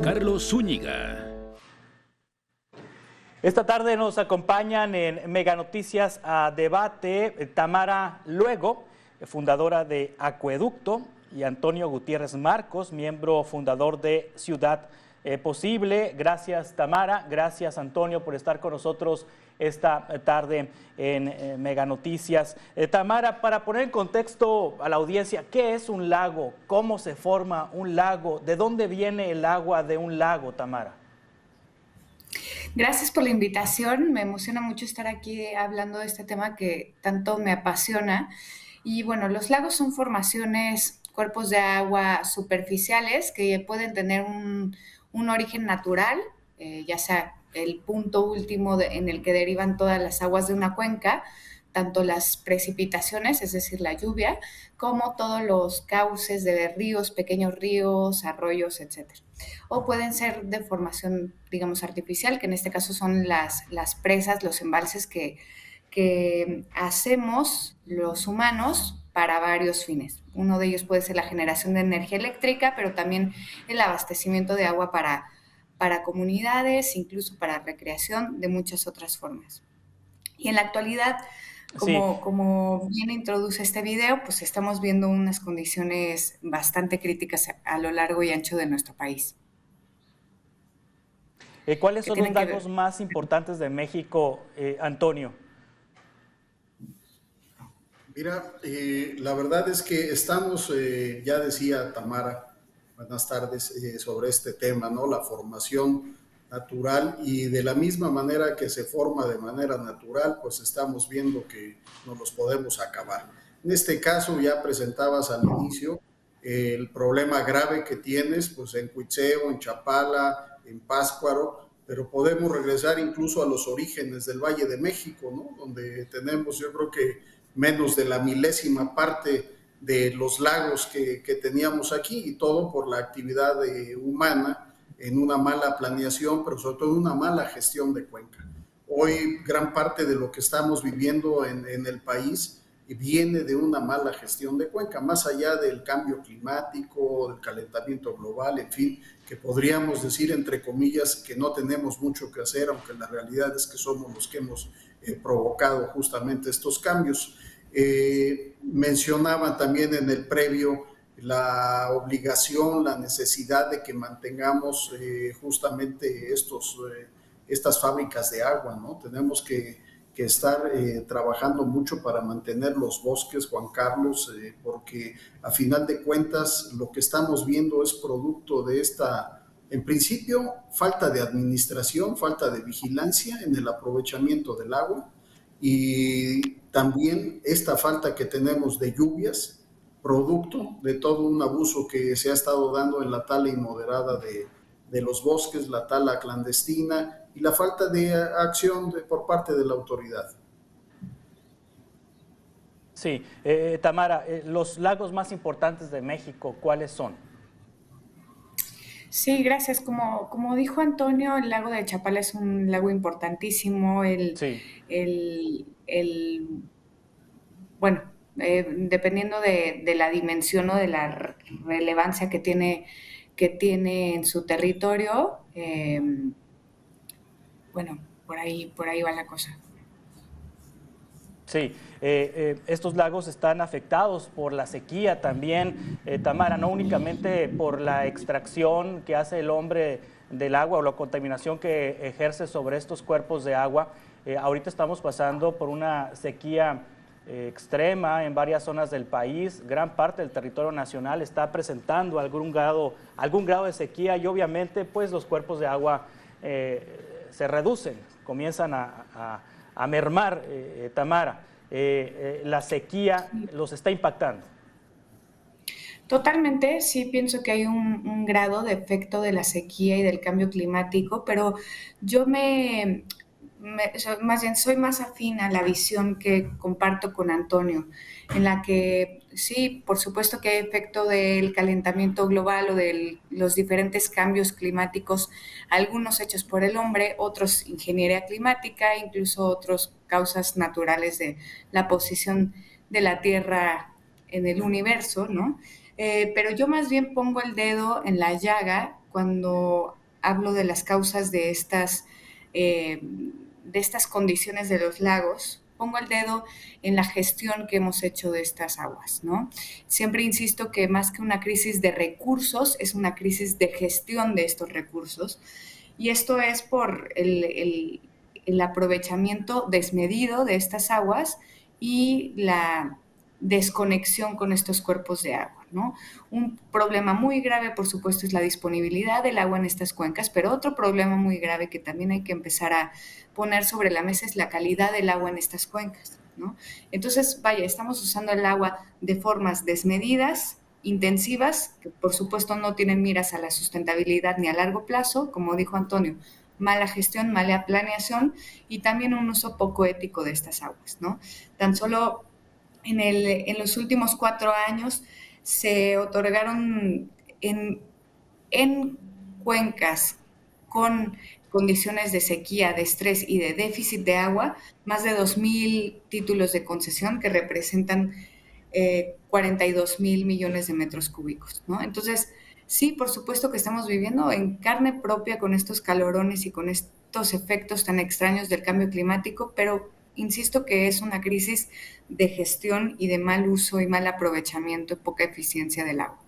Carlos Zúñiga. Esta tarde nos acompañan en Mega Noticias a Debate Tamara Luego, fundadora de Acueducto, y Antonio Gutiérrez Marcos, miembro fundador de Ciudad Posible. Gracias, Tamara. Gracias, Antonio, por estar con nosotros esta tarde en Mega Noticias. Tamara, para poner en contexto a la audiencia, ¿qué es un lago? ¿Cómo se forma un lago? ¿De dónde viene el agua de un lago, Tamara? Gracias por la invitación. Me emociona mucho estar aquí hablando de este tema que tanto me apasiona. Y bueno, los lagos son formaciones, cuerpos de agua superficiales que pueden tener un origen natural, ya sea el punto último en el que derivan todas las aguas de una cuenca, tanto las precipitaciones, es decir, la lluvia, como todos los cauces de ríos, pequeños ríos, arroyos, etcétera. O pueden ser de formación, digamos, artificial, que en este caso son las presas, los embalses que hacemos los humanos para varios fines. Uno de ellos puede ser la generación de energía eléctrica, pero también el abastecimiento de agua para comunidades, incluso para recreación, de muchas otras formas. Y en la actualidad, como bien introduce este video, pues estamos viendo unas condiciones bastante críticas a lo largo y ancho de nuestro país. ¿Cuáles son los lagos más importantes de México, Antonio? Mira, la verdad es que estamos, ya decía Tamara, buenas tardes, sobre este tema, ¿no? La formación natural, y de la misma manera que se forma de manera natural, pues estamos viendo que nos los podemos acabar. En este caso, ya presentabas al inicio el problema grave que tienes, pues en Cuitzeo, en Chapala, en Pátzcuaro, pero podemos regresar incluso a los orígenes del Valle de México, ¿no? Donde tenemos, yo creo que menos de la milésima parte de los lagos que teníamos aquí, y todo por la actividad humana en una mala planeación, pero sobre todo una mala gestión de cuenca. Hoy gran parte de lo que estamos viviendo en el país viene de una mala gestión de cuenca, más allá del cambio climático, del calentamiento global, en fin, que podríamos decir, entre comillas, que no tenemos mucho que hacer, aunque la realidad es que somos los que hemos provocado justamente estos cambios. Mencionaban también en el previo la obligación, la necesidad de que mantengamos justamente estas fábricas de agua, ¿no? Tenemos que estar trabajando mucho para mantener los bosques, Juan Carlos, porque a final de cuentas lo que estamos viendo es producto de esta, en principio, falta de administración, falta de vigilancia en el aprovechamiento del agua, y también esta falta que tenemos de lluvias, producto de todo un abuso que se ha estado dando en la tala inmoderada de los bosques, la tala clandestina y la falta de acción por parte de la autoridad. Sí, Tamara, los lagos más importantes de México, ¿cuáles son? Sí, gracias. Como dijo Antonio, el lago de Chapala es un lago importantísimo. Bueno, dependiendo de la dimensión o de la relevancia que tiene en su territorio, bueno, por ahí va la cosa. Sí, estos lagos están afectados por la sequía también, Tamara, no únicamente por la extracción que hace el hombre del agua o la contaminación que ejerce sobre estos cuerpos de agua. Ahorita estamos pasando por una sequía extrema en varias zonas del país. Gran parte del territorio nacional está presentando algún grado de sequía, y obviamente pues los cuerpos de agua se reducen, comienzan a mermar, Tamara. La sequía los está impactando. Totalmente, sí pienso que hay un grado de efecto de la sequía y del cambio climático, pero yo más bien soy más afín a la visión que comparto con Antonio, en la que sí, por supuesto que hay efecto del calentamiento global o de los diferentes cambios climáticos, algunos hechos por el hombre, otros ingeniería climática, incluso otros causas naturales de la posición de la Tierra en el universo, ¿no? Pero yo más bien pongo el dedo en la llaga cuando hablo de las causas de estas condiciones de los lagos, pongo el dedo en la gestión que hemos hecho de estas aguas, ¿no? Siempre insisto que más que una crisis de recursos, es una crisis de gestión de estos recursos, y esto es por el aprovechamiento desmedido de estas aguas y la desconexión con estos cuerpos de agua, ¿no? Un problema muy grave, por supuesto, es la disponibilidad del agua en estas cuencas, pero otro problema muy grave que también hay que empezar a poner sobre la mesa es la calidad del agua en estas cuencas, ¿no? Entonces, vaya, estamos usando el agua de formas desmedidas, intensivas, que por supuesto no tienen miras a la sustentabilidad ni a largo plazo, como dijo Antonio, mala gestión, mala planeación y también un uso poco ético de estas aguas, ¿no? Tan solo en los últimos 4 años se otorgaron en cuencas con condiciones de sequía, de estrés y de déficit de agua, más de 2,000 títulos de concesión que representan 42,000 millones de metros cúbicos, ¿no? Entonces, sí, por supuesto que estamos viviendo en carne propia con estos calorones y con estos efectos tan extraños del cambio climático, pero insisto que es una crisis de gestión y de mal uso y mal aprovechamiento y poca eficiencia del agua.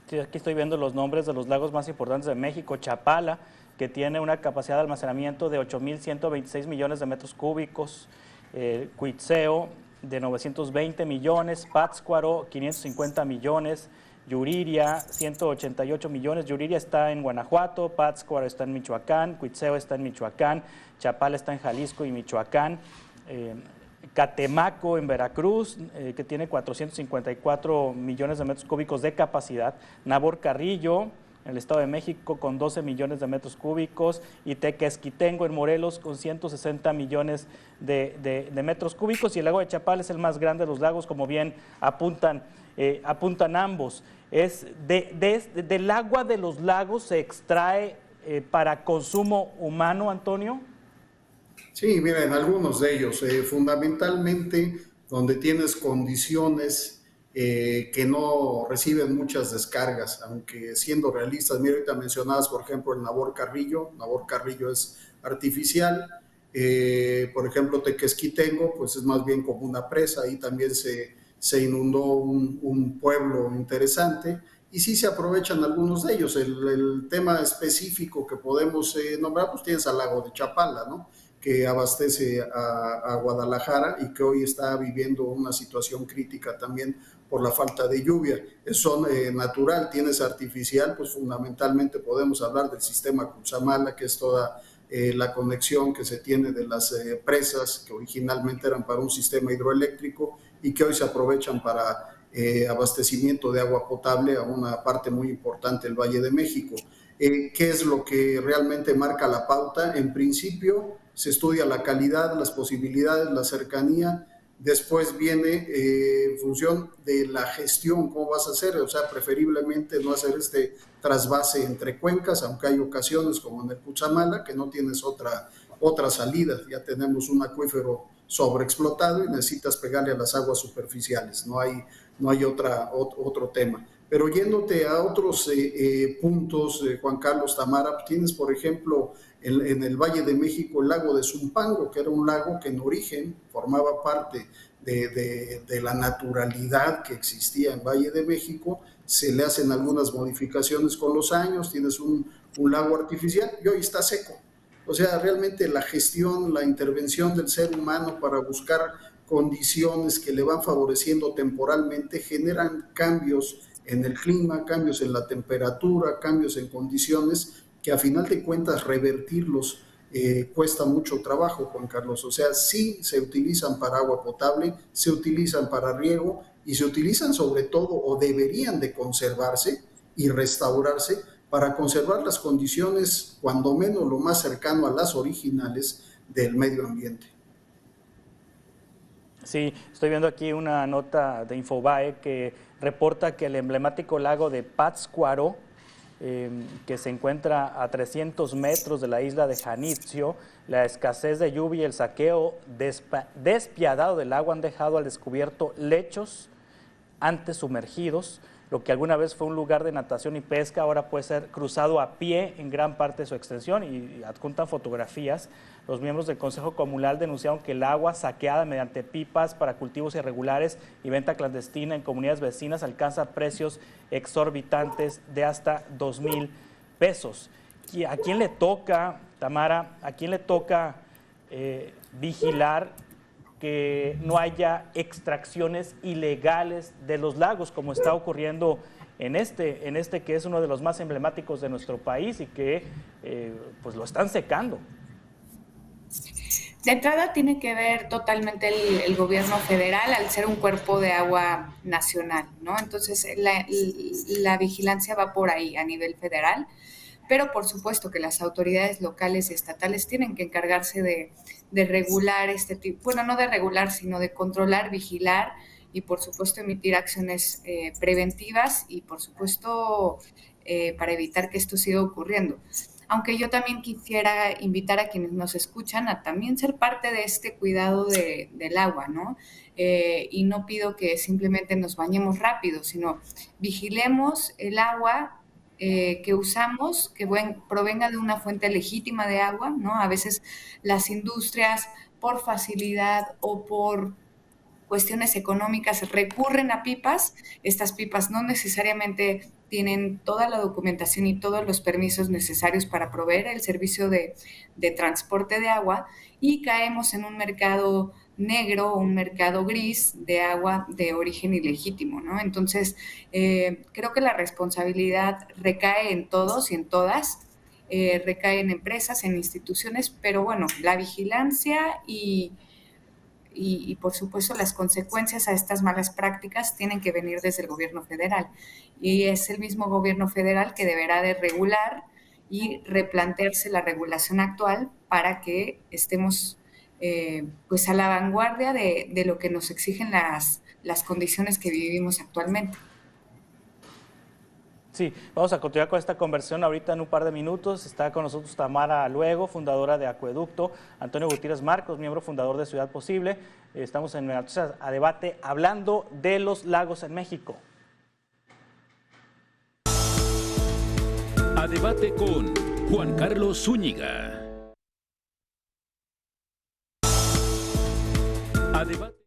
Sí, aquí estoy viendo los nombres de los lagos más importantes de México. Chapala, que tiene una capacidad de almacenamiento de 8,126 millones de metros cúbicos. Cuitzeo, de 920 millones. Pátzcuaro, 550 millones. Yuriria, 188 millones. Yuriria está en Guanajuato, Pátzcuaro está en Michoacán, Cuitzeo está en Michoacán, Chapala está en Jalisco y Michoacán. Catemaco en Veracruz, que tiene 454 millones de metros cúbicos de capacidad. Nabor Carrillo, en el Estado de México, con 12 millones de metros cúbicos. Y Tequesquitengo en Morelos, con 160 millones de metros cúbicos. Y el lago de Chapala es el más grande de los lagos, como bien apuntan ambos. Del agua de los lagos se extrae para consumo humano, Antonio. Sí, miren, algunos de ellos, fundamentalmente donde tienes condiciones que no reciben muchas descargas, aunque siendo realistas, mira, ahorita mencionabas, por ejemplo, el Nabor Carrillo es artificial, por ejemplo, Tequesquitengo, pues es más bien como una presa, ahí también se inundó un pueblo interesante, y sí se aprovechan algunos de ellos. El tema específico que podemos nombrar, pues tienes al lago de Chapala, ¿no?, que abastece a Guadalajara y que hoy está viviendo una situación crítica también por la falta de lluvia. Son natural, tienes artificial, pues fundamentalmente podemos hablar del sistema Cutzamala, que es toda la conexión que se tiene de las presas que originalmente eran para un sistema hidroeléctrico y que hoy se aprovechan para abastecimiento de agua potable a una parte muy importante del Valle de México. ¿Qué es lo que realmente marca la pauta? En principio se estudia la calidad, las posibilidades, la cercanía. Después viene en función de la gestión, cómo vas a hacer, o sea, preferiblemente no hacer este trasvase entre cuencas, aunque hay ocasiones como en el Cutzamala, que no tienes otra salida, ya tenemos un acuífero sobreexplotado y necesitas pegarle a las aguas superficiales, no hay otro tema. Pero yéndote a otros puntos, Juan Carlos, Tamara, tienes, por ejemplo, en el Valle de México el lago de Zumpango, que era un lago que en origen formaba parte de la naturalidad que existía en Valle de México. Se le hacen algunas modificaciones con los años, tienes un lago artificial y hoy está seco. O sea, realmente la gestión, la intervención del ser humano para buscar condiciones que le van favoreciendo temporalmente generan cambios en el clima, cambios en la temperatura, cambios en condiciones que a final de cuentas revertirlos cuesta mucho trabajo, Juan Carlos. O sea, sí se utilizan para agua potable, se utilizan para riego y se utilizan sobre todo o deberían de conservarse y restaurarse para conservar las condiciones, cuando menos lo más cercano a las originales del medio ambiente. Sí, estoy viendo aquí una nota de Infobae que reporta que el emblemático lago de Pátzcuaro, que se encuentra a 300 metros de la isla de Janitzio, la escasez de lluvia y el saqueo despiadado del agua han dejado al descubierto lechos antes sumergidos, lo que alguna vez fue un lugar de natación y pesca, ahora puede ser cruzado a pie en gran parte de su extensión, y adjuntan fotografías. Los miembros del Consejo Comunal denunciaron que el agua saqueada mediante pipas para cultivos irregulares y venta clandestina en comunidades vecinas alcanza precios exorbitantes de hasta 2,000 pesos. ¿A quién le toca, Tamara, vigilar que no haya extracciones ilegales de los lagos, como está ocurriendo en este que es uno de los más emblemáticos de nuestro país y que pues lo están secando? De entrada tiene que ver totalmente el gobierno federal al ser un cuerpo de agua nacional, ¿no? Entonces la vigilancia va por ahí a nivel federal, pero por supuesto que las autoridades locales y estatales tienen que encargarse de regular este tipo, bueno, no de regular, sino de controlar, vigilar y por supuesto emitir acciones preventivas y por supuesto para evitar que esto siga ocurriendo. Aunque yo también quisiera invitar a quienes nos escuchan a también ser parte de este cuidado del agua, ¿no? Y no pido que simplemente nos bañemos rápido, sino vigilemos el agua que usamos, que provenga de una fuente legítima de agua, ¿no? A veces las industrias, por facilidad o por cuestiones económicas, recurren a pipas. Estas pipas no necesariamente tienen toda la documentación y todos los permisos necesarios para proveer el servicio de transporte de agua, y caemos en un mercado negro o un mercado gris de agua de origen ilegítimo, ¿no? Entonces, creo que la responsabilidad recae en todos y en todas, recae en empresas, en instituciones, pero bueno, la vigilancia y por supuesto las consecuencias a estas malas prácticas tienen que venir desde el gobierno federal, y es el mismo gobierno federal que deberá de regular y replantearse la regulación actual para que estemos pues a la vanguardia de lo que nos exigen las condiciones que vivimos actualmente. Sí, vamos a continuar con esta conversación ahorita en un par de minutos. Está con nosotros Tamara Luego, fundadora de Acueducto, Antonio Gutiérrez Marcos, miembro fundador de Ciudad Posible. Estamos en Noticias a Debate hablando de los lagos en México. A Debate con Juan Carlos Zúñiga. A Debate.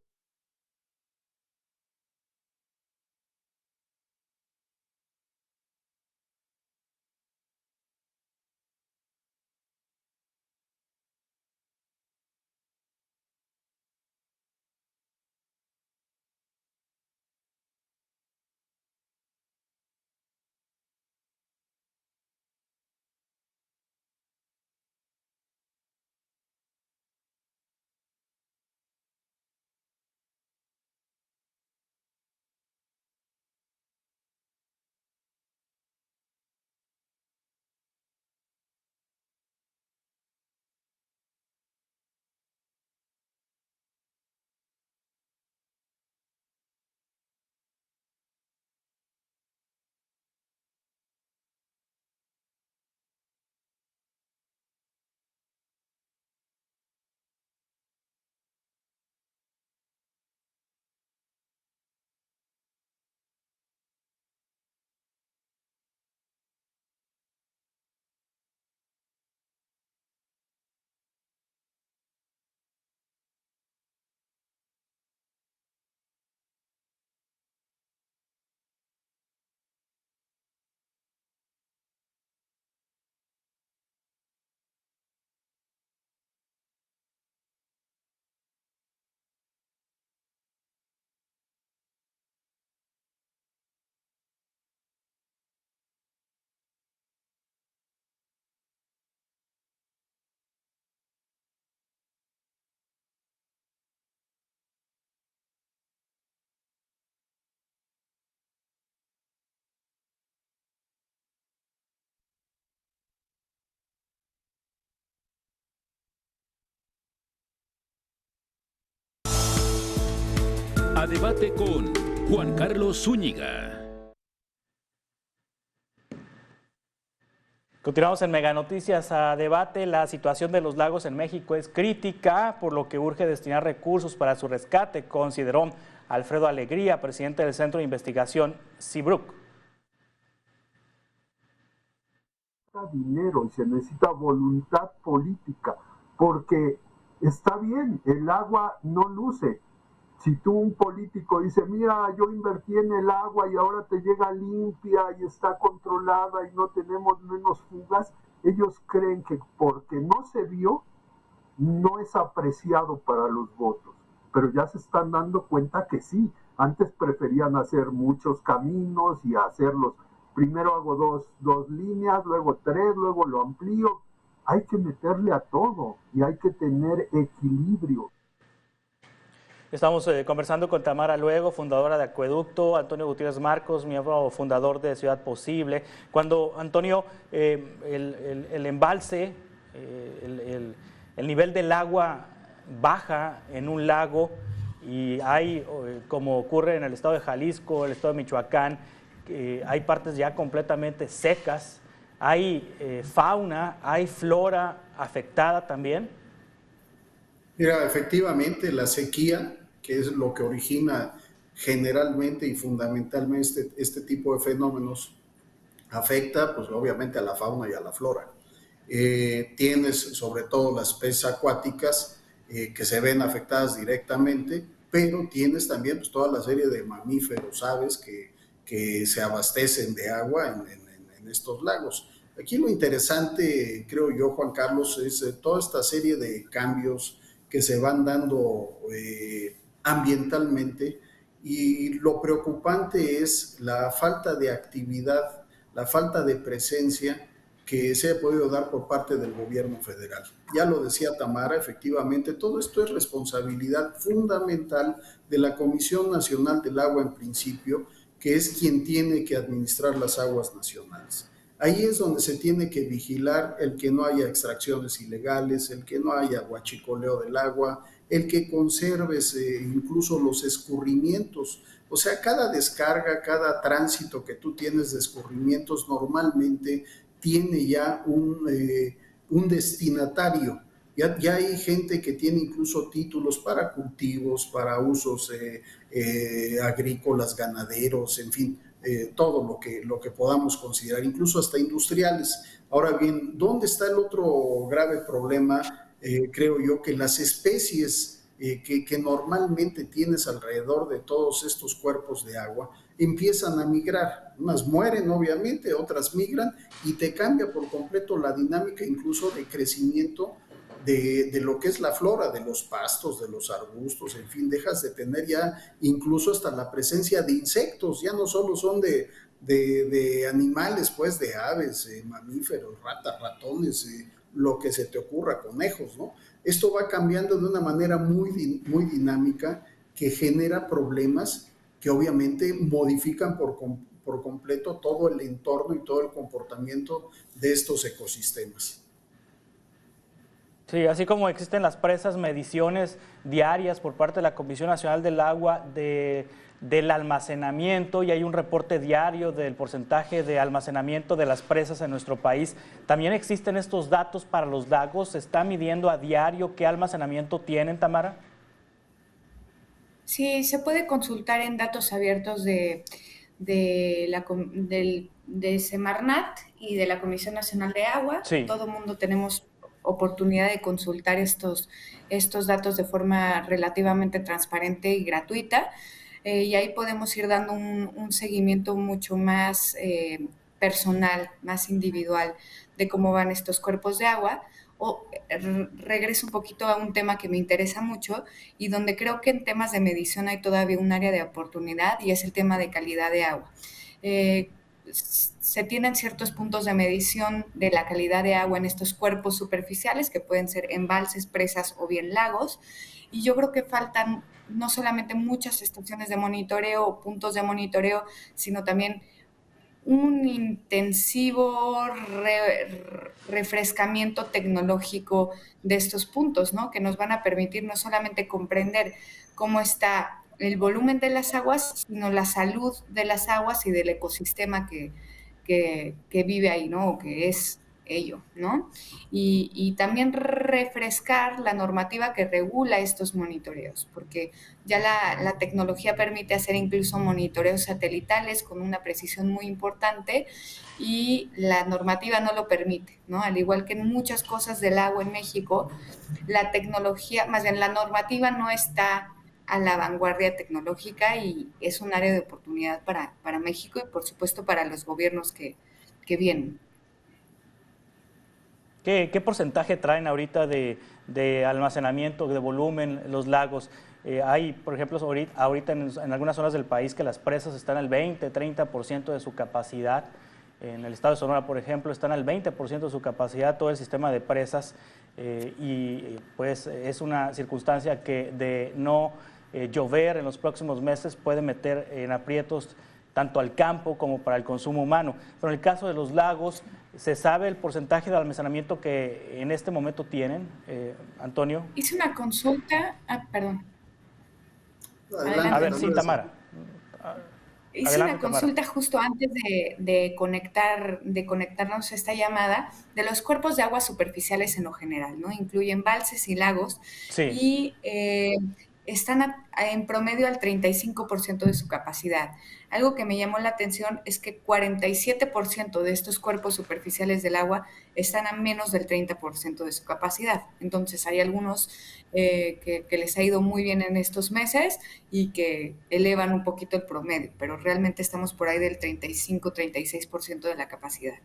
A Debate con Juan Carlos Zúñiga. Continuamos en Mega Noticias a Debate. La situación de los lagos en México es crítica, por lo que urge destinar recursos para su rescate, consideró Alfredo Alegría, presidente del Centro de Investigación CIBRUC. Dinero y se necesita voluntad política, porque está bien, el agua no luce. Si tú, un político, dice, mira, yo invertí en el agua y ahora te llega limpia y está controlada y no tenemos menos fugas, ellos creen que porque no se vio, no es apreciado para los votos. Pero ya se están dando cuenta que sí. Antes preferían hacer muchos caminos y hacerlos. Primero hago dos líneas, luego 3, luego lo amplío. Hay que meterle a todo y hay que tener equilibrio. Estamos conversando con Tamara Luego, fundadora de Acueducto, Antonio Gutiérrez Marcos, miembro fundador de Ciudad Posible. Cuando, Antonio, el embalse, el nivel del agua baja en un lago y hay, como ocurre en el estado de Jalisco, el estado de Michoacán, hay partes ya completamente secas, hay fauna, hay flora afectada también. Mira, efectivamente la sequía, que es lo que origina generalmente y fundamentalmente este tipo de fenómenos, afecta pues obviamente a la fauna y a la flora. Tienes sobre todo las especies acuáticas que se ven afectadas directamente, pero tienes también pues toda la serie de mamíferos, aves que se abastecen de agua en estos lagos. Aquí lo interesante, creo yo, Juan Carlos, es toda esta serie de cambios que se van dando ambientalmente, y lo preocupante es la falta de actividad, la falta de presencia que se ha podido dar por parte del gobierno federal. Ya lo decía Tamara, efectivamente, todo esto es responsabilidad fundamental de la Comisión Nacional del Agua en principio, que es quien tiene que administrar las aguas nacionales. Ahí es donde se tiene que vigilar el que no haya extracciones ilegales, el que no haya huachicoleo del agua, el que conserves incluso los escurrimientos. O sea, cada descarga, cada tránsito que tú tienes de escurrimientos normalmente tiene ya un destinatario. Ya hay gente que tiene incluso títulos para cultivos, para usos agrícolas, ganaderos, en fin, todo lo que podamos considerar, incluso hasta industriales. Ahora bien, ¿dónde está el otro grave problema? Creo yo que las especies que normalmente tienes alrededor de todos estos cuerpos de agua empiezan a migrar. Unas mueren, obviamente, otras migran y te cambia por completo la dinámica incluso de crecimiento de lo que es la flora, de los pastos, de los arbustos, en fin, dejas de tener ya incluso hasta la presencia de insectos, ya no solo son de animales, pues de aves, mamíferos, ratas, ratones, lo que se te ocurra, conejos, ¿no? Esto va cambiando de una manera muy dinámica que genera problemas que obviamente modifican por completo todo el entorno y todo el comportamiento de estos ecosistemas. Sí, así como existen las presas, mediciones diarias por parte de la Comisión Nacional del Agua del almacenamiento, y hay un reporte diario del porcentaje de almacenamiento de las presas en nuestro país. También existen estos datos para los lagos. ¿Se está midiendo a diario qué almacenamiento tienen, Tamara? Sí, se puede consultar en datos abiertos de Semarnat y de la Comisión Nacional de Agua. Sí. Todo el mundo tenemos oportunidad de consultar estos datos de forma relativamente transparente y gratuita, y ahí podemos ir dando un seguimiento mucho más personal, más individual de cómo van estos cuerpos de agua. Regreso un poquito a un tema que me interesa mucho y donde creo que en temas de medición hay todavía un área de oportunidad, y es el tema de calidad de agua. Se tienen ciertos puntos de medición de la calidad de agua en estos cuerpos superficiales, que pueden ser embalses, presas o bien lagos, y yo creo que faltan no solamente muchas estaciones de monitoreo o puntos de monitoreo, sino también un intensivo refrescamiento tecnológico de estos puntos, ¿no? Que nos van a permitir no solamente comprender cómo está el volumen de las aguas, sino la salud de las aguas y del ecosistema que vive ahí, ¿no? O que es ello, ¿no? Y también refrescar la normativa que regula estos monitoreos, porque ya la tecnología permite hacer incluso monitoreos satelitales con una precisión muy importante y la normativa no lo permite, ¿no? Al igual que en muchas cosas del agua en México, la tecnología, más bien la normativa no está a la vanguardia tecnológica y es un área de oportunidad para México y por supuesto para los gobiernos que vienen. ¿Qué porcentaje traen ahorita de almacenamiento, de volumen, los lagos? Hay, por ejemplo, ahorita en algunas zonas del país que las presas están al 20, 30% de su capacidad. En el estado de Sonora, por ejemplo, están al 20% de su capacidad todo el sistema de presas y pues es una circunstancia que de no llover en los próximos meses puede meter en aprietos tanto al campo como para el consumo humano. Pero en el caso de los lagos, ¿se sabe el porcentaje de almacenamiento que en este momento tienen, Antonio? Hice una consulta, perdón. Adelante, A ver, sí, Andrés. Tamara. Hice Adelante, una consulta Tamara. justo antes de conectarnos a esta llamada de los cuerpos de agua superficiales en lo general, ¿no? Incluyen embalses y lagos Sí. y están en promedio al 35% de su capacidad. Algo que me llamó la atención es que 47% de estos cuerpos superficiales del agua están a menos del 30% de su capacidad. Entonces hay algunos que les ha ido muy bien en estos meses y que elevan un poquito el promedio, pero realmente estamos por ahí del 35-36% de la capacidad.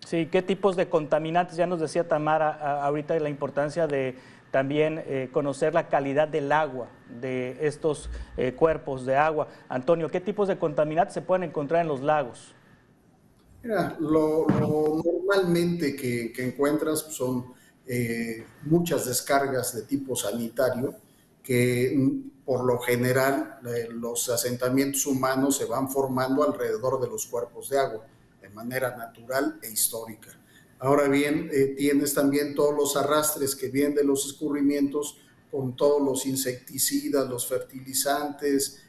Sí, ¿qué tipos de contaminantes? Ya nos decía Tamara ahorita la importancia de también conocer la calidad del agua, de estos cuerpos de agua. Antonio, ¿qué tipos de contaminantes se pueden encontrar en los lagos? Mira, lo normalmente que encuentras son muchas descargas de tipo sanitario que por lo general los asentamientos humanos se van formando alrededor de los cuerpos de agua de manera natural e histórica. Ahora bien, tienes también todos los arrastres que vienen de los escurrimientos con todos los insecticidas, los fertilizantes,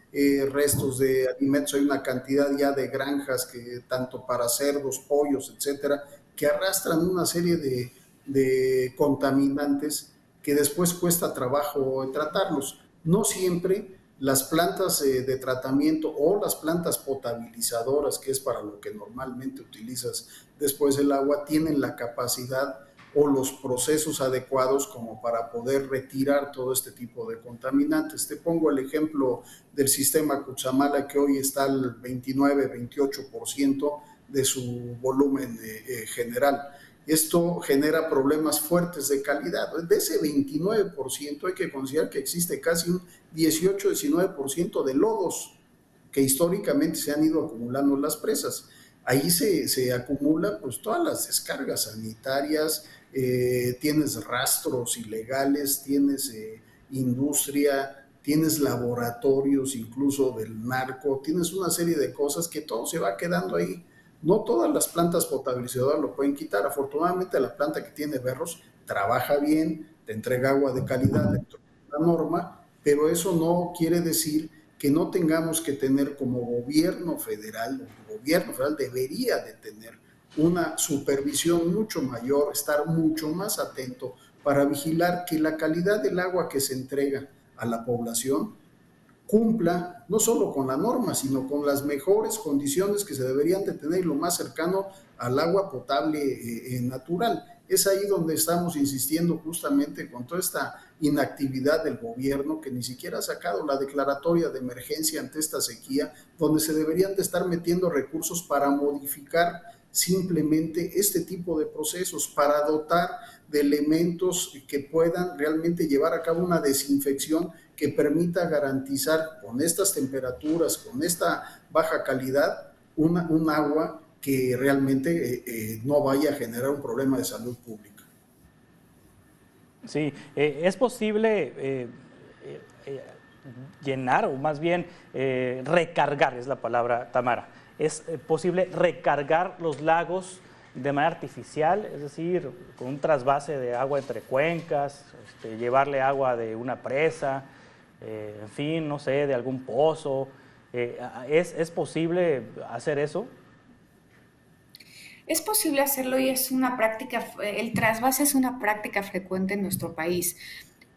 restos de alimentos. Hay una cantidad ya de granjas que tanto para cerdos, pollos, etcétera, que arrastran una serie de contaminantes que después cuesta trabajo tratarlos. No siempre las plantas de tratamiento o las plantas potabilizadoras, que es para lo que normalmente utilizas después el agua, tienen la capacidad o los procesos adecuados como para poder retirar todo este tipo de contaminantes. Te pongo el ejemplo del sistema Cutzamala, que hoy está al 29-28% de su volumen general. Esto genera problemas fuertes de calidad. De ese 29% hay que considerar que existe casi un 18-19% de lodos que históricamente se han ido acumulando en las presas. Ahí se acumulan pues todas las descargas sanitarias, tienes rastros ilegales, tienes industria, tienes laboratorios incluso del narco, tienes una serie de cosas que todo se va quedando ahí. No todas las plantas potabilizadoras lo pueden quitar. Afortunadamente la planta que tiene berros trabaja bien, te entrega agua de calidad dentro de la norma, pero eso no quiere decir que no tengamos que tener como gobierno federal, el gobierno federal debería de tener una supervisión mucho mayor, estar mucho más atento para vigilar que la calidad del agua que se entrega a la población cumpla no solo con la norma, sino con las mejores condiciones que se deberían de tener lo más cercano al agua potable natural. Es ahí donde estamos insistiendo justamente con toda esta inactividad del gobierno que ni siquiera ha sacado la declaratoria de emergencia ante esta sequía, donde se deberían de estar metiendo recursos para modificar simplemente este tipo de procesos, para dotar de elementos que puedan realmente llevar a cabo una desinfección que permita garantizar con estas temperaturas, con esta baja calidad, un agua que realmente no vaya a generar un problema de salud pública. Sí, es posible llenar o más bien recargar, es la palabra, Tamara. Es posible recargar los lagos de manera artificial, es decir, con un trasvase de agua entre cuencas, llevarle agua de una presa, en fin, no sé, de algún pozo. ¿Es posible hacer eso? Es posible hacerlo y es una práctica, el trasvase es una práctica frecuente en nuestro país,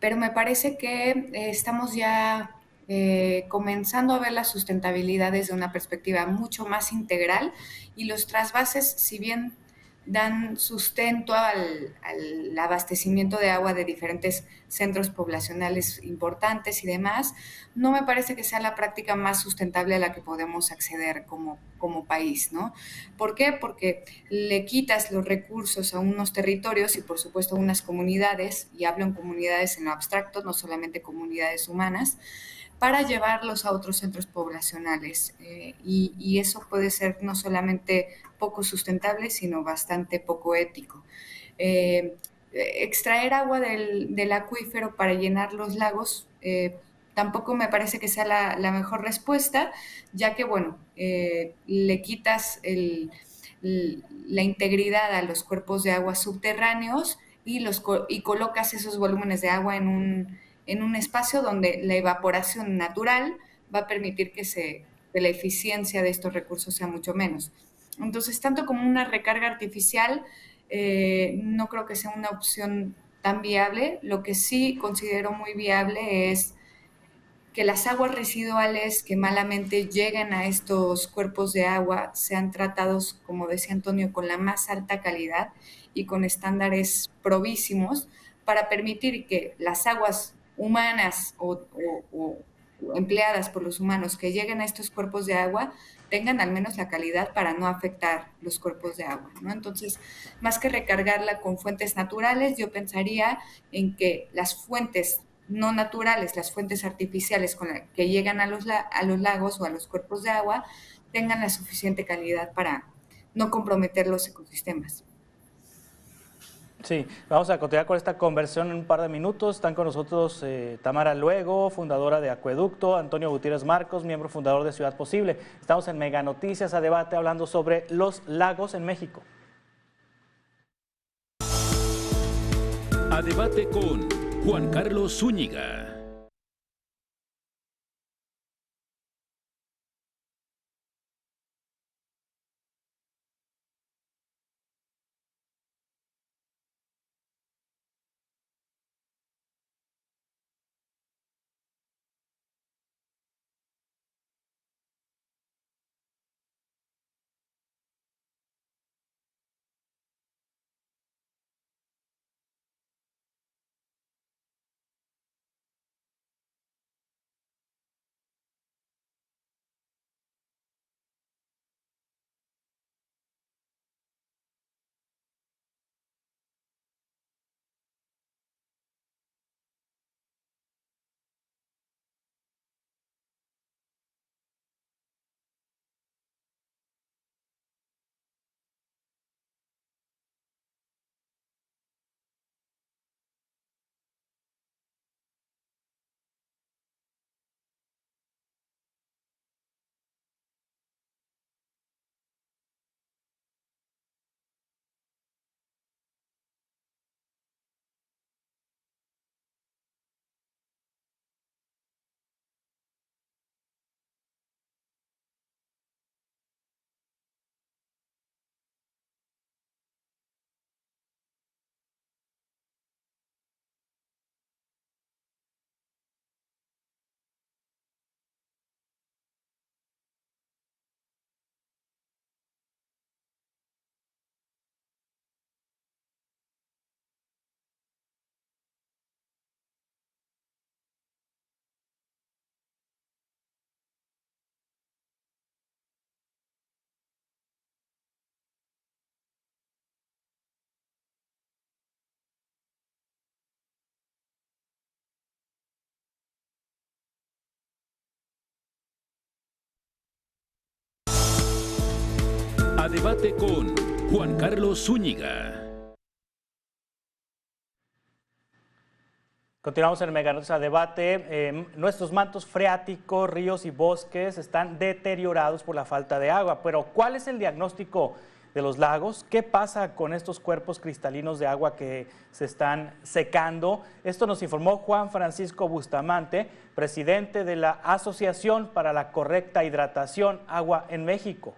pero me parece que estamos ya comenzando a ver la sustentabilidad desde una perspectiva mucho más integral y los trasvases, si bien dan sustento al abastecimiento de agua de diferentes centros poblacionales importantes y demás, no me parece que sea la práctica más sustentable a la que podemos acceder como país, ¿no? ¿Por qué? Porque le quitas los recursos a unos territorios y por supuesto a unas comunidades, y hablo en comunidades en lo abstracto, no solamente comunidades humanas, para llevarlos a otros centros poblacionales. Y eso puede ser no solamente poco sustentable, sino bastante poco ético. Extraer agua del acuífero para llenar los lagos tampoco me parece que sea la mejor respuesta, ya que, bueno, le quitas la integridad a los cuerpos de agua subterráneos y colocas esos volúmenes de agua en un espacio donde la evaporación natural va a permitir que la eficiencia de estos recursos sea mucho menos. Entonces, tanto como una recarga artificial, no creo que sea una opción tan viable. Lo que sí considero muy viable es que las aguas residuales que malamente lleguen a estos cuerpos de agua sean tratados, como decía Antonio, con la más alta calidad y con estándares probísimos para permitir que las aguas humanas o empleadas por los humanos que lleguen a estos cuerpos de agua tengan al menos la calidad para no afectar los cuerpos de agua, ¿no? Entonces, más que recargarla con fuentes naturales, yo pensaría en que las fuentes no naturales, las fuentes artificiales con la que llegan a los lagos o a los cuerpos de agua, tengan la suficiente calidad para no comprometer los ecosistemas. Sí, vamos a continuar con esta conversión en un par de minutos. Están con nosotros Tamara Luego, fundadora de Acueducto, Antonio Gutiérrez Marcos, miembro fundador de Ciudad Posible. Estamos en Mega Noticias a Debate hablando sobre los lagos en México. A Debate con Juan Carlos Zúñiga. A Debate con Juan Carlos Zúñiga. Continuamos en Mega Noticias a Debate. Nuestros mantos freáticos, ríos y bosques están deteriorados por la falta de agua. Pero, ¿cuál es el diagnóstico de los lagos? ¿Qué pasa con estos cuerpos cristalinos de agua que se están secando? Esto nos informó Juan Francisco Bustamante, presidente de la Asociación para la Correcta Hidratación Agua en México.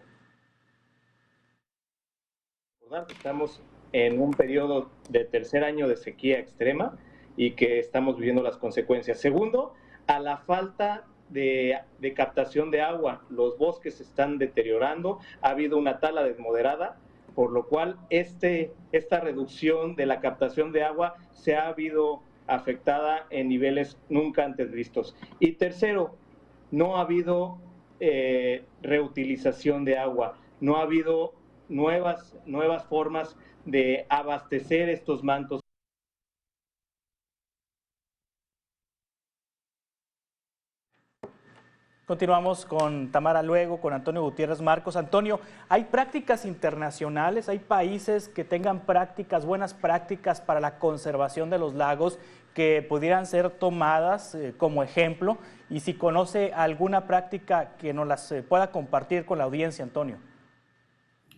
Estamos en un periodo de tercer año de sequía extrema y que estamos viviendo las consecuencias. Segundo, a la falta de captación de agua. Los bosques se están deteriorando, ha habido una tala desmoderada, por lo cual esta reducción de la captación de agua se ha habido afectada en niveles nunca antes vistos. Y tercero, no ha habido reutilización de agua, no ha habido nuevas formas de abastecer estos mantos. Continuamos con Tamara Luego, con Antonio Gutiérrez Marcos. Antonio, ¿hay prácticas internacionales, hay países que tengan buenas prácticas para la conservación de los lagos que pudieran ser tomadas como ejemplo? Y si conoce alguna práctica que nos las pueda compartir con la audiencia, Antonio.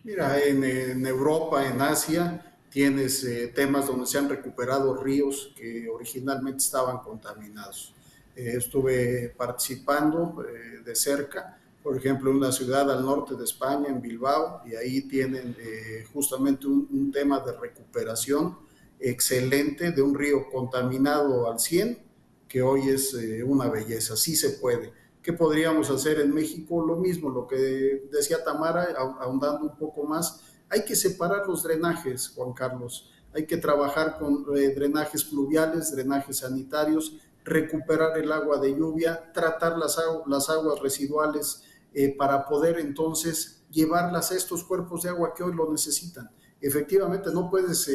Mira, en Europa, en Asia, tienes temas donde se han recuperado ríos que originalmente estaban contaminados. Estuve participando de cerca, por ejemplo, en una ciudad al norte de España, en Bilbao, y ahí tienen justamente un tema de recuperación excelente de un río contaminado al 100, que hoy es una belleza. Sí se puede. ¿Qué podríamos hacer en México? Lo mismo, lo que decía Tamara, ahondando un poco más, hay que separar los drenajes, Juan Carlos. Hay que trabajar con drenajes pluviales, drenajes sanitarios, recuperar el agua de lluvia, tratar las aguas residuales para poder entonces llevarlas a estos cuerpos de agua que hoy lo necesitan. Efectivamente, no puedes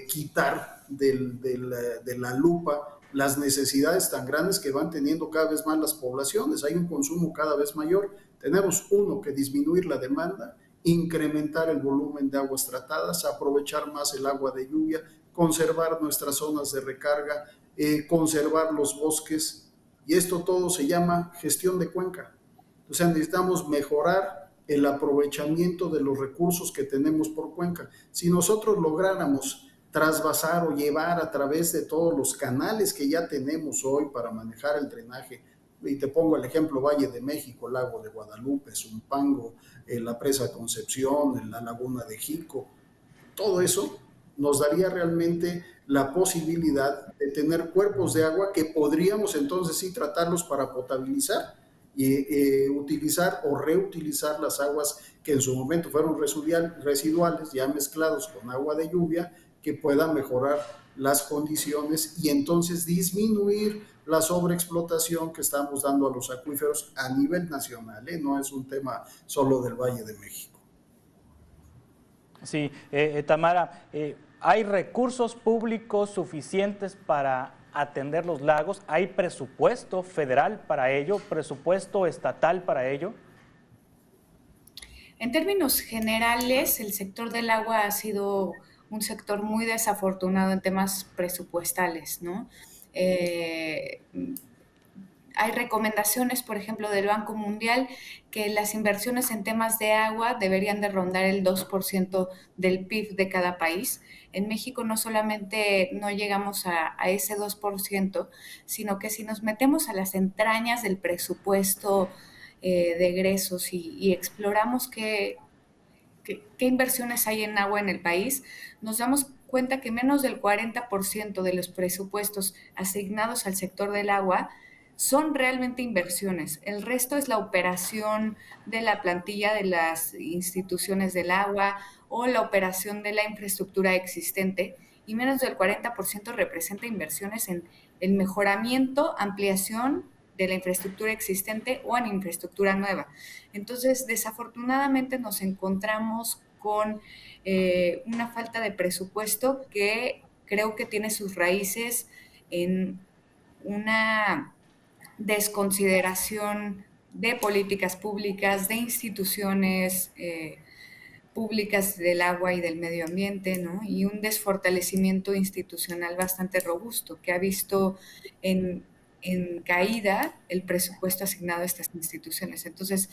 quitar de la lupa las necesidades tan grandes que van teniendo cada vez más las poblaciones. Hay un consumo cada vez mayor. Tenemos que disminuir la demanda, incrementar el volumen de aguas tratadas, aprovechar más el agua de lluvia, conservar nuestras zonas de recarga, conservar los bosques, y esto todo se llama gestión de cuenca. O sea, necesitamos mejorar el aprovechamiento de los recursos que tenemos por cuenca. Si nosotros lográramos trasvasar o llevar a través de todos los canales que ya tenemos hoy para manejar el drenaje, y te pongo el ejemplo Valle de México, Lago de Guadalupe, Zumpango, la presa Concepción, la laguna de Jico, todo eso nos daría realmente la posibilidad de tener cuerpos de agua que podríamos entonces sí tratarlos para potabilizar y utilizar o reutilizar las aguas que en su momento fueron residuales, ya mezclados con agua de lluvia, que puedan mejorar las condiciones y entonces disminuir la sobreexplotación que estamos dando a los acuíferos a nivel nacional, no es un tema solo del Valle de México. Sí, Tamara, ¿hay recursos públicos suficientes para atender los lagos? ¿Hay presupuesto federal para ello, presupuesto estatal para ello? En términos generales, el sector del agua ha sido un sector muy desafortunado en temas presupuestales, ¿no? Hay recomendaciones, por ejemplo, del Banco Mundial, que las inversiones en temas de agua deberían de rondar el 2% del PIB de cada país. En México no solamente no llegamos a ese 2%, sino que si nos metemos a las entrañas del presupuesto de egresos y exploramos qué inversiones hay en agua en el país, nos damos cuenta que menos del 40% de los presupuestos asignados al sector del agua son realmente inversiones. El resto es la operación de la plantilla de las instituciones del agua o la operación de la infraestructura existente, y menos del 40% representa inversiones en el mejoramiento, ampliación de la infraestructura existente o en infraestructura nueva. Entonces, desafortunadamente nos encontramos con una falta de presupuesto que creo que tiene sus raíces en una desconsideración de políticas públicas, de instituciones públicas del agua y del medio ambiente, ¿no? Y un desfortalecimiento institucional bastante robusto que ha visto en caída el presupuesto asignado a estas instituciones. Entonces,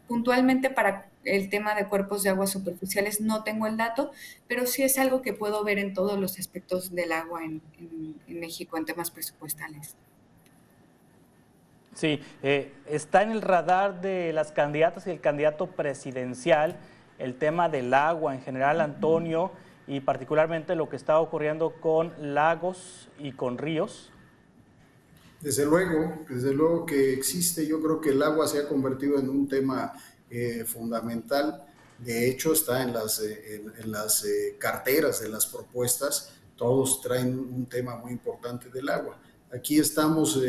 puntualmente para el tema de cuerpos de agua superficiales no tengo el dato, pero sí es algo que puedo ver en todos los aspectos del agua en México en temas presupuestales. Sí, está en el radar de las candidatas y el candidato presidencial el tema del agua en general, Antonio, y particularmente lo que está ocurriendo con lagos y con ríos? Desde luego que existe. Yo creo que el agua se ha convertido en un tema fundamental. De hecho, está en las carteras de las propuestas. Todos traen un tema muy importante del agua. Aquí estamos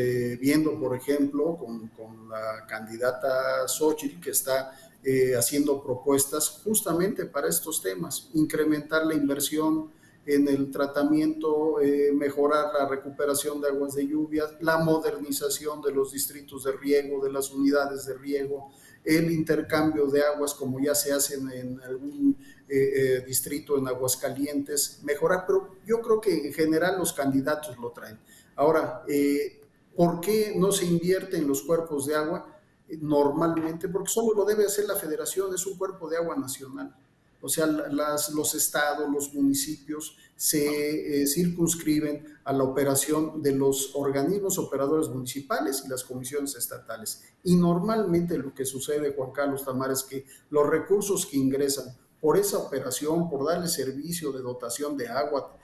viendo, por ejemplo, con la candidata Xóchitl, que está haciendo propuestas justamente para estos temas: incrementar la inversión en el tratamiento, mejorar la recuperación de aguas de lluvia, la modernización de los distritos de riego, de las unidades de riego, el intercambio de aguas como ya se hace en algún distrito en Aguascalientes, mejorar, pero yo creo que en general los candidatos lo traen. Ahora, ¿por qué no se invierte en los cuerpos de agua? Normalmente, porque solo lo debe hacer la Federación, es un cuerpo de agua nacional. O sea, los estados, los municipios se circunscriben a la operación de los organismos operadores municipales y las comisiones estatales. Y normalmente lo que sucede, Juan Carlos, Tamara, es que los recursos que ingresan por esa operación, por darle servicio de dotación de agua,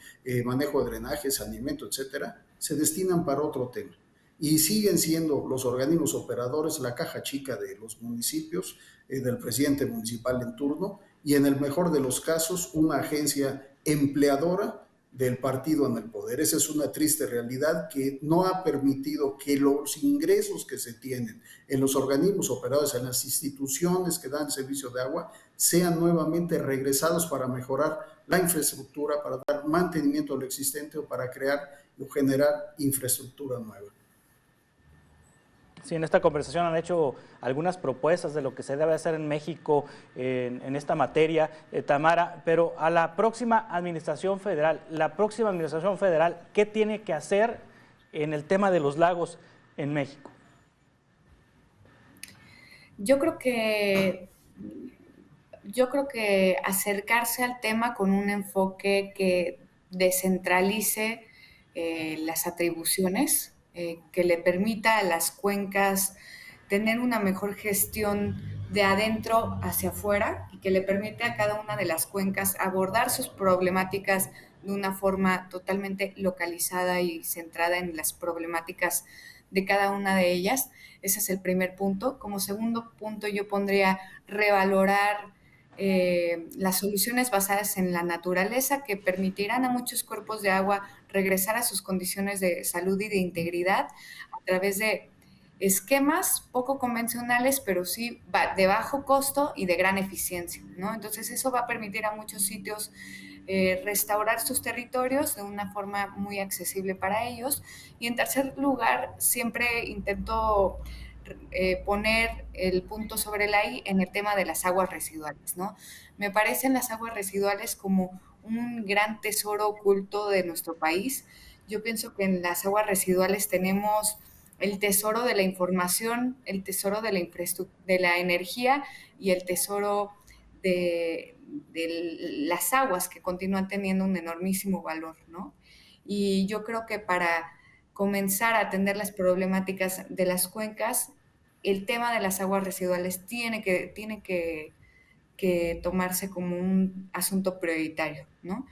manejo de drenaje, saneamiento, etcétera, se destinan para otro tema. Y siguen siendo los organismos operadores la caja chica de los municipios, del presidente municipal en turno, y en el mejor de los casos una agencia empleadora del partido en el poder. Esa es una triste realidad que no ha permitido que los ingresos que se tienen en los organismos operadores, en las instituciones que dan servicio de agua, sean nuevamente regresados para mejorar la infraestructura, para dar mantenimiento a lo existente o para crear o generar infraestructura nueva. Sí, en esta conversación han hecho algunas propuestas de lo que se debe hacer en México en esta materia, Tamara, pero a la próxima administración federal, ¿qué tiene que hacer en el tema de los lagos en México? Yo creo que acercarse al tema con un enfoque que descentralice las atribuciones, que le permita a las cuencas tener una mejor gestión de adentro hacia afuera y que le permite a cada una de las cuencas abordar sus problemáticas de una forma totalmente localizada y centrada en las problemáticas de cada una de ellas. Ese es el primer punto. Como segundo punto, yo pondría revalorar las soluciones basadas en la naturaleza que permitirán a muchos cuerpos de agua regresar a sus condiciones de salud y de integridad a través de esquemas poco convencionales, pero sí de bajo costo y de gran eficiencia, ¿no? Entonces eso va a permitir a muchos sitios restaurar sus territorios de una forma muy accesible para ellos. Y en tercer lugar, siempre intento poner el punto sobre la I en el tema de las aguas residuales, ¿no? Me parecen las aguas residuales como un gran tesoro oculto de nuestro país. Yo pienso que en las aguas residuales tenemos el tesoro de la información, el tesoro de la infraestructura, de la energía y el tesoro de las aguas, que continúan teniendo un enormísimo valor, ¿no? Y yo creo que para comenzar a atender las problemáticas de las cuencas, el tema de las aguas residuales tiene que tomarse como un asunto prioritario, ¿no?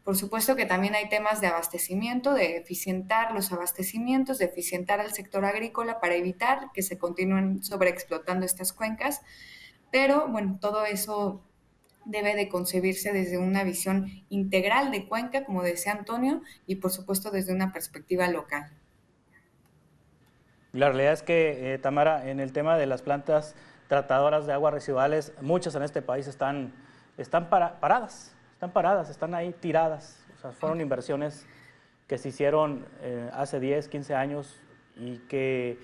Por supuesto que también hay temas de abastecimiento, de eficientar los abastecimientos, de eficientar al sector agrícola para evitar que se continúen sobreexplotando estas cuencas, pero bueno, todo eso debe de concebirse desde una visión integral de cuenca, como decía Antonio, y por supuesto desde una perspectiva local. La realidad es que, Tamara, en el tema de las plantas tratadoras de aguas residuales, muchas en este país están paradas, están ahí tiradas. O sea, fueron inversiones que se hicieron hace 10, 15 años y que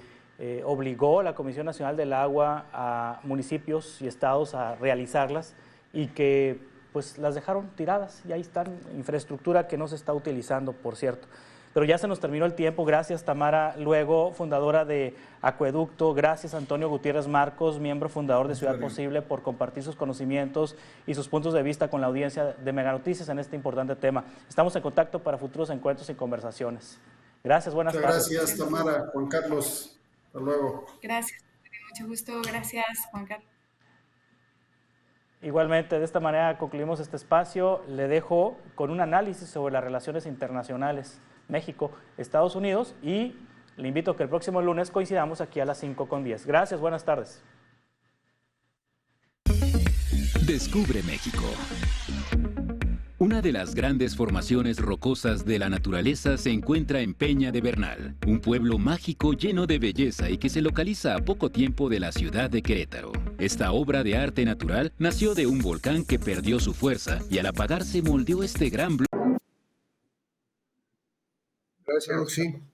obligó la Comisión Nacional del Agua a municipios y estados a realizarlas y que pues las dejaron tiradas y ahí están, infraestructura que no se está utilizando, por cierto. Pero ya se nos terminó el tiempo. Gracias, Tamara Luego, fundadora de Acueducto. Gracias, Antonio Gutiérrez Marcos, miembro fundador de Ciudad Posible, por compartir sus conocimientos y sus puntos de vista con la audiencia de Mega Noticias en este importante tema. Estamos en contacto para futuros encuentros y conversaciones. Gracias, buenas tardes. Gracias, Tamara. Juan Carlos, hasta luego. Gracias, mucho gusto. Gracias, Juan Carlos. Igualmente, de esta manera concluimos este espacio. Le dejo con un análisis sobre las relaciones internacionales México, Estados Unidos, y le invito a que el próximo lunes coincidamos aquí a las 5:10. Gracias, buenas tardes. Descubre México. Una de las grandes formaciones rocosas de la naturaleza se encuentra en Peña de Bernal, un pueblo mágico lleno de belleza y que se localiza a poco tiempo de la ciudad de Querétaro. Esta obra de arte natural nació de un volcán que perdió su fuerza y al apagarse moldeó este gran bloque. Gracias, Roxy.